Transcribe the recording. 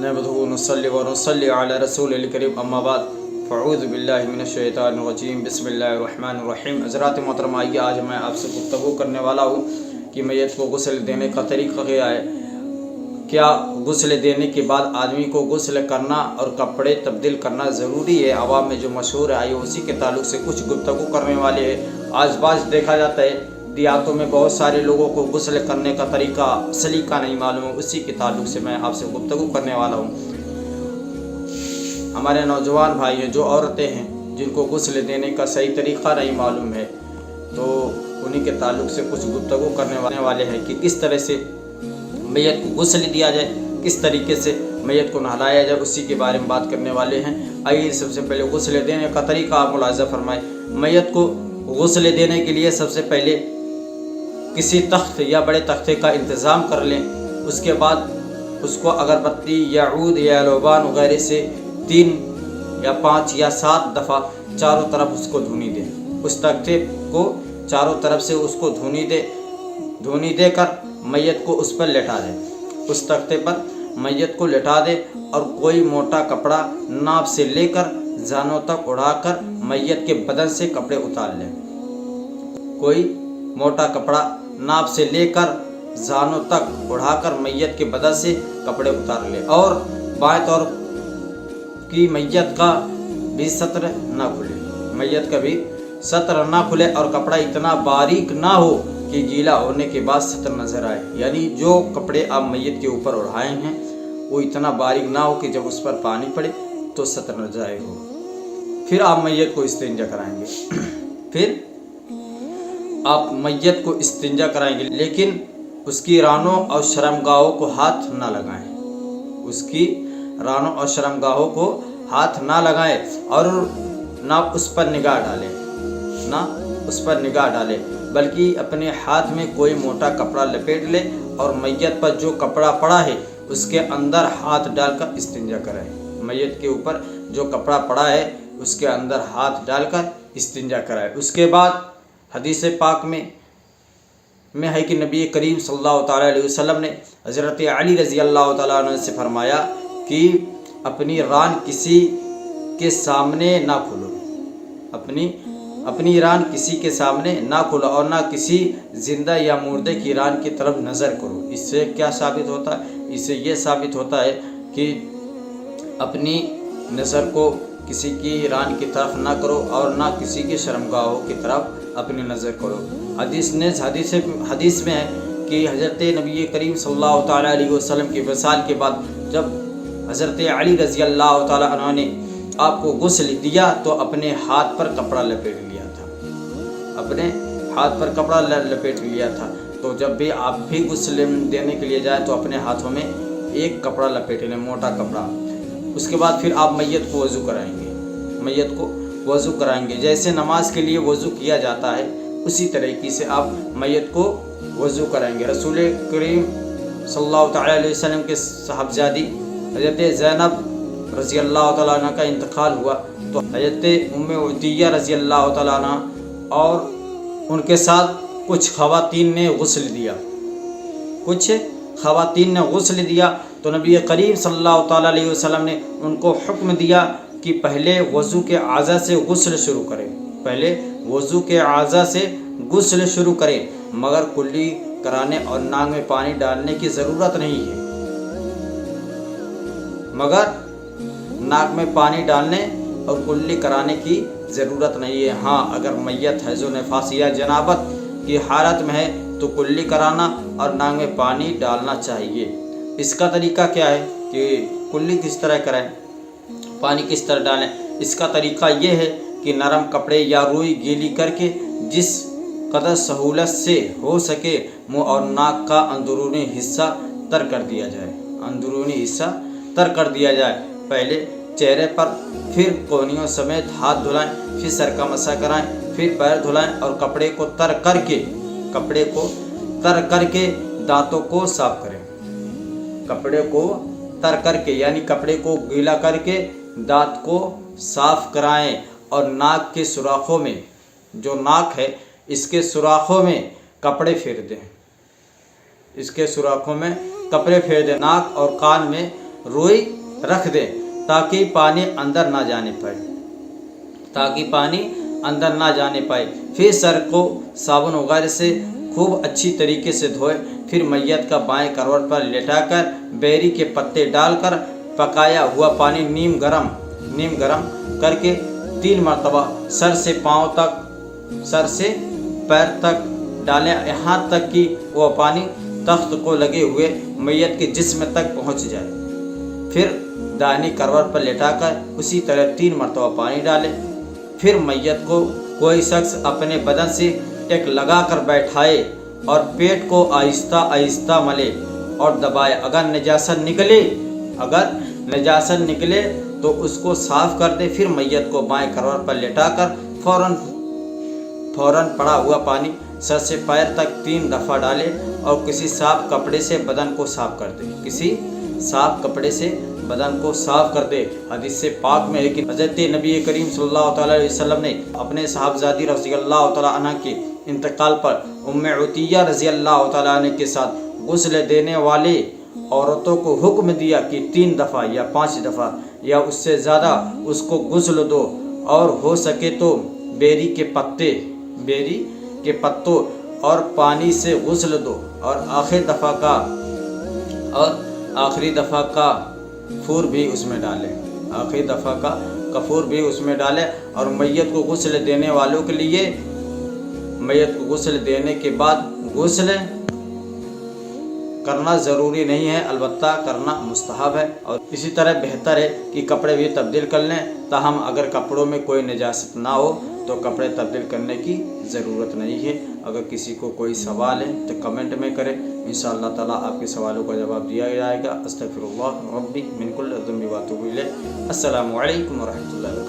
नहमदुहु व नुसल्ली व नुसल्ली अला रसूलिल करीम अम्मा बाद फ़अऊज़ु बिल्लाहि मिनश शैतानिर रजीम बिस्मिल्लाहिर रहमानिर रहीम। हज़रात मोहतरम, आइए आज मैं आपसे गुफ्तगू करने वाला हूँ कि मैयत को गुस्ल देने का तरीक़ा क्या है। क्या गुस्ल देने के बाद आदमी को गुस्ल करना और कपड़े तब्दील करना ज़रूरी है। अवाम में जो मशहूर है, आइए उसी के ताल्लुक़ से कुछ गुफ्तगू करने वाले हैं। आज बाज देखा जाता है देहातों में बहुत सारे लोगों को गुस्ल करने का तरीका सलीका नहीं मालूम है। उसी के ताल्लुक़ से मैं आपसे गुफ्तगू करने वाला हूँ। हमारे नौजवान भाई हैं, जो औरतें हैं, जिनको गुस्ल देने का सही तरीक़ा नहीं मालूम है, तो उन्हीं के ताल्लुक़ से कुछ गुफ्तगू करने वाले हैं कि किस तरह से मैयत को गुस्ल दिया जाए, किस तरीके से मैयत को नहलाया जाए, उसी के बारे में बात करने वाले हैं। आइए सबसे पहले गुस्ल देने का तरीका आप मुलाज़ा फरमाएं। मैयत को गुस्ल देने के लिए सबसे पहले किसी तख्त या बड़े तख्ते का इंतज़ाम कर लें। उसके बाद उसको अगरबत्ती या ऊद या लोबान वगैरह से 3 या 5 या 7 दफ़ा चारों तरफ उसको धुनी दें। उस तख्ते को चारों तरफ से उसको धुनी देकर मैयत को उस पर लेटा दें। उस तख्ते पर मैयत को लेटा दें और कोई मोटा कपड़ा नाप से लेकर जानों तक उड़ाकर मैयत के बदन से कपड़े उतार लें। कोई मोटा कपड़ा नाप से लेकर जानों तक उड़ाकर मैयत के बदन से कपड़े उतार लें और बाएं तरफ की मैयत का भी सत्र ना खुले। मैयत का भी सत्र ना खुले और कपड़ा इतना बारीक ना हो कि गीला होने के बाद सत्र नज़र आए। यानी जो कपड़े आप मैयत के ऊपर उड़ाए हैं वो इतना बारीक ना हो कि जब उस पर पानी पड़े तो सत्र नज़र आए हो। फिर आप मैयत को इस्तिंजा कराएंगे। फिर आप मैयत को इस्तिंजा कराएंगे, लेकिन उसकी रानों और शर्मगाहों को हाथ ना लगाएं। उसकी रानों और शर्मगाहों को हाथ ना लगाएं और ना उस पर निगाह डालें, बल्कि अपने हाथ में कोई मोटा कपड़ा लपेट ले और मैयत पर जो कपड़ा पड़ा है उसके अंदर हाथ डालकर इस्तिंजा कराएं। मैयत के ऊपर जो कपड़ा पड़ा है उसके अंदर हाथ डालकर इस्तिंजा कराएं। उसके बाद हदीस पाक में है कि नबी करीम सल्लल्लाहु अलैहि वसल्लम ने हज़रत अली रज़ी अल्लाह तआला अन्हु से फरमाया कि अपनी रान किसी के सामने ना खोलो। अपनी रान किसी के सामने ना खोलो और ना किसी जिंदा या मुर्दे की रान की तरफ नज़र करो। इससे क्या साबित होता है? इससे ये साबित होता है कि अपनी नज़र को किसी की रान की तरफ ना करो और ना किसी की शर्मगाहों की तरफ अपनी नज़र करो। हदीस में है कि हज़रत नबी करीम सल्लल्लाहु अलैहि वसल्लम के वसाल के बाद जब हज़रत अली रज़ी अल्लाह तआला अन्हु ने आपको गुस्ल दिया तो अपने हाथ पर कपड़ा लपेट लिया था। तो जब भी आप भी गुस्ल देने के लिए जाएँ तो अपने हाथों में एक कपड़ा लपेट लें, मोटा कपड़ा। उसके बाद फिर आप मैयत को वज़ू कराएंगे। जैसे नमाज के लिए वज़ू किया जाता है उसी तरीके से आप मैयत को वज़ू कराएंगे। रसूल करीम सल्लल्लाहु अलैहि वसल्लम के साहबजादी हज़रत ज़ैनब रज़ी अल्लाह तआला अन्हा का इंतकाल हुआ तो हज़रत उम्मे उतिया रज़ी अल्लाह तआला अन्हा और उनके साथ कुछ ख़वातीन ने गुस्ल दिया तो नबी करीम सल्लल्लाहु अलैहि वसल्लम ने उनको हुक्म दिया कि पहले वज़ू के आज़ा से गुस्ल शुरू करें, मगर कुल्ली कराने और नाक में पानी डालने की ज़रूरत नहीं है। नाक में पानी डालने और कुल्ली कराने की ज़रूरत नहीं है। हाँ, अगर मैयत हैज़ो नफास या जनाबत की हालत में है तो कुल्ली कराना और नाक में पानी डालना चाहिए। इसका तरीका क्या है कि कुल्ली किस तरह कराएं, पानी किस तरह डालें? इसका तरीका ये है कि नरम कपड़े या रुई गीली करके जिस कदर सहूलत से हो सके मुँह और नाक का अंदरूनी हिस्सा तर कर दिया जाए। पहले चेहरे पर, फिर कोहनियों समेत हाथ धुलाएं, फिर सर का मसा कराएं, फिर पैर धुलाएं और कपड़े को तर करके दांतों को साफ करें। यानी कपड़े को गीला करके दांत को साफ कराएं और नाक के सुराखों में, जो नाक है इसके सुराखों में कपड़े फेर दें। नाक और कान में روئی رکھ دیں تاکہ پانی اندر نہ جانے پائے پھر سر کو صابن وغیرہ سے خوب اچھی طریقے سے دھوئے، پھر میت کا بائیں کروٹ پر لٹا کر بیری کے پتے ڈال کر پکایا ہوا پانی نیم گرم کر کے 3 مرتبہ سر سے پیر تک ڈالیں، یہاں تک کہ وہ پانی تخت کو لگے ہوئے میت کے جسم تک پہنچ جائے۔ پھر دائنی کروٹ پر لٹا کر اسی طرح 3 مرتبہ پانی ڈالیں۔ پھر میت کو کوئی شخص اپنے بدن سے ٹیک لگا کر بیٹھائے اور پیٹ کو آہستہ آہستہ ملے اور دبائے۔ اگر نجاست نکلے تو اس کو صاف کر دے۔ پھر میت کو بائیں کروٹ پر لٹا کر فوراً پڑا ہوا پانی سر سے پیر تک 3 دفعہ ڈالے اور کسی صاف کپڑے سے بدن کو صاف کر دے۔ حدیث پاک میں ہے کہ حضرت نبی کریم صلی اللہ علیہ وسلم نے اپنے صاحبزادی رضی اللہ تعالیٰ عنہ کے انتقال پر ام عطیہ رضی اللہ تعالیٰ عنہ کے ساتھ غسل دینے والے عورتوں کو حکم دیا کہ 3 دفعہ یا 5 دفعہ یا اس سے زیادہ اس کو غسل دو، اور ہو سکے تو بیری کے پتوں اور پانی سے غسل دو، اور آخری دفعہ کا کفور بھی اس میں ڈالیں، اور میت کو غسل دینے والوں کے لیے میت کو غسل دینے کے بعد غسل کرنا ضروری نہیں ہے، البتہ کرنا مستحب ہے۔ اور اسی طرح بہتر ہے کہ کپڑے بھی تبدیل کر لیں، تاہم اگر کپڑوں میں کوئی نجاست نہ ہو تو کپڑے تبدیل کرنے کی ضرورت نہیں ہے۔ اگر کسی کو کوئی سوال ہے تو کمنٹ میں کریں، انشاءاللہ تعالیٰ آپ کے سوالوں کا جواب دیا جائے گا۔ استغفر اللہ ربی من کل ذنب واتوب الیہ۔ السلام علیکم ورحمۃ اللہ۔